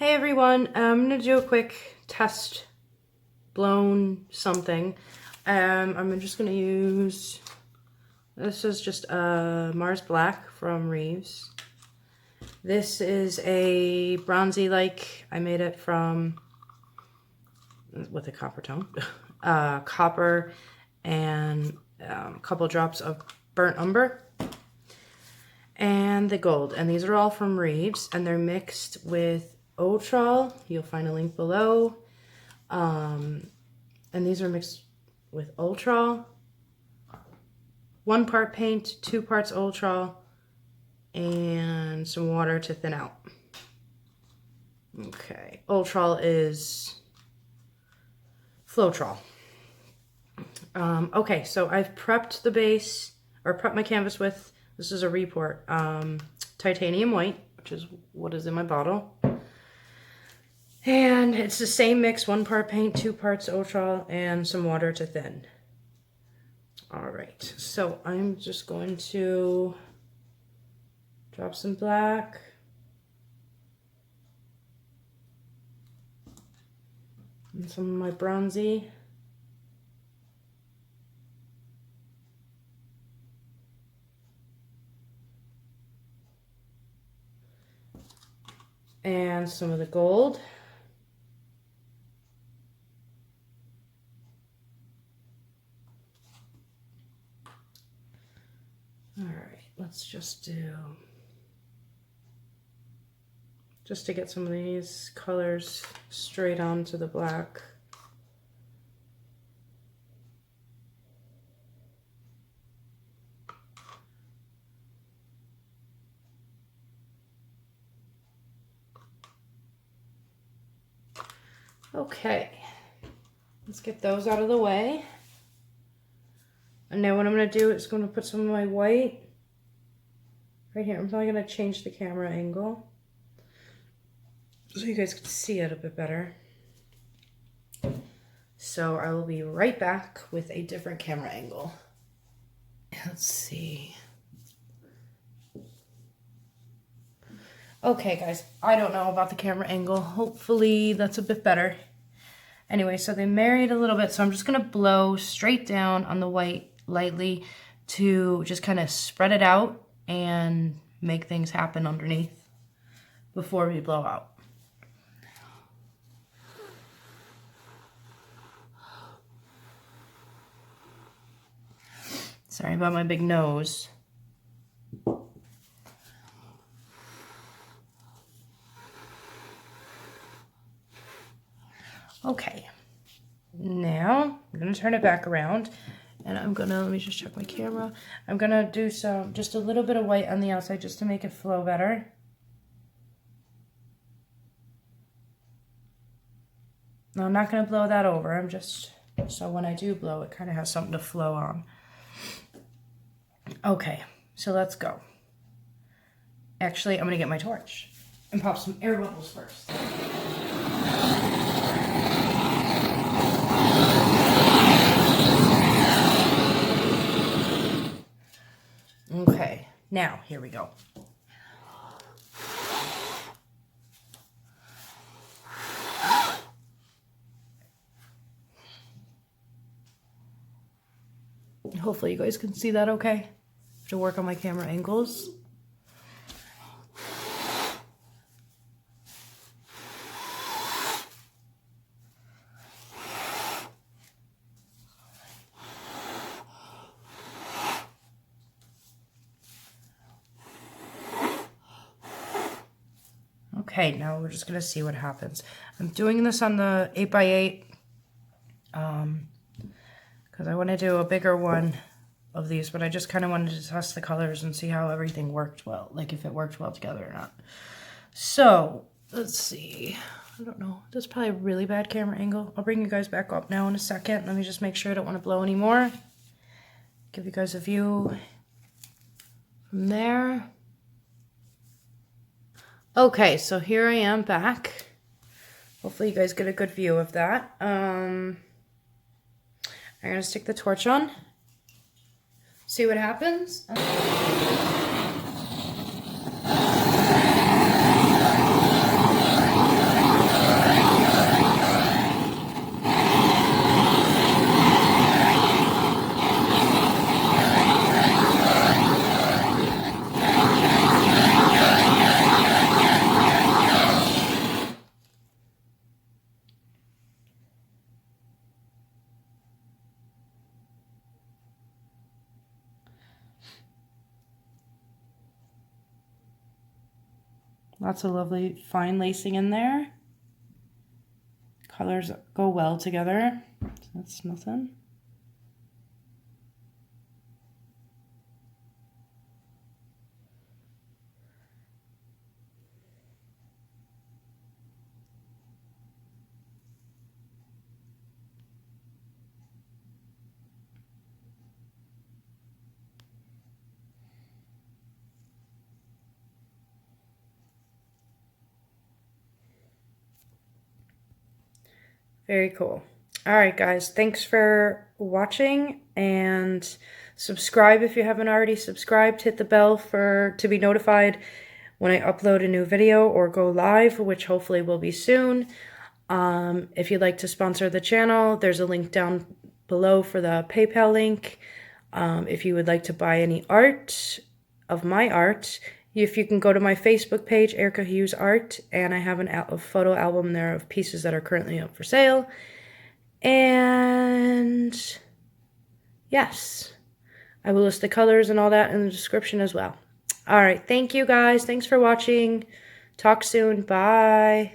Hey everyone, I'm going to do a quick test blown something. I'm just going to use, this is just Mars Black from Reeves. This is a bronzy like, I made it from, with a copper tone, copper and a couple drops of burnt umber. And the gold, and these are all from Reeves, and they're mixed with Owatrol. You'll find a link below. And these are mixed with Owatrol. 1 part paint, 2 parts Owatrol, and some water to thin out. Okay, Owatrol is Floetrol. Okay, so I've prepped the base, or prepped my canvas with, this is a report, titanium white, which is what is in my bottle. And it's the same mix, 1 part paint, 2 parts Owatrol, and some water to thin. All right, so I'm just going to drop some black. And some of my bronzy. And some of the gold. All right, let's just do, just to get some of these colors straight onto the black. Okay, let's get those out of the way. And now what I'm going to do is going to put some of my white right here. I'm probably going to change the camera angle so you guys can see it a bit better. So I will be right back with a different camera angle. Let's see. Okay guys, I don't know about the camera angle. Hopefully that's a bit better. Anyway, so they married a little bit, so I'm just going to blow straight down on the white lightly to just kind of spread it out and make things happen underneath before we blow out. Sorry about my big nose. Okay, now I'm going to turn it back around. And I'm gonna, let me just check my camera. I'm gonna do some, just a little bit of white on the outside just to make it flow better. Now I'm not gonna blow that over. I'm just, so when I do blow, it kind of has something to flow on. Okay, so let's go. Actually, I'm gonna get my torch and pop some air bubbles first. Okay, now here we go. Hopefully you guys can see that okay. I have to work on my camera angles. Okay, now we're just gonna see what happens. I'm doing this on the 8x8 because I want to do a bigger one of these, but I just kind of wanted to test the colors and see how everything worked well, like if it worked well together or not. So let's see. I don't know. That's probably a really bad camera angle. I'll bring you guys back up now in a second. Let me just make sure I don't want to blow anymore. Give you guys a view from there. Okay, so here I am back. Hopefully you guys get a good view of that. I'm gonna stick the torch on. See what happens. Lots of lovely fine lacing in there. Colors go well together. So that's nothing. Very cool. All right, guys, thanks for watching, and subscribe if you haven't already subscribed. Hit the bell to be notified when I upload a new video or go live, which hopefully will be soon. If you'd like to sponsor the channel, there's a link down below for the PayPal link. If you would like to buy any art of my art, if you can go to my Facebook page, Erica Hughes Art, and I have a photo album there of pieces that are currently up for sale. And yes, I will list the colors and all that in the description as well. All right, thank you guys. Thanks for watching. Talk soon. Bye.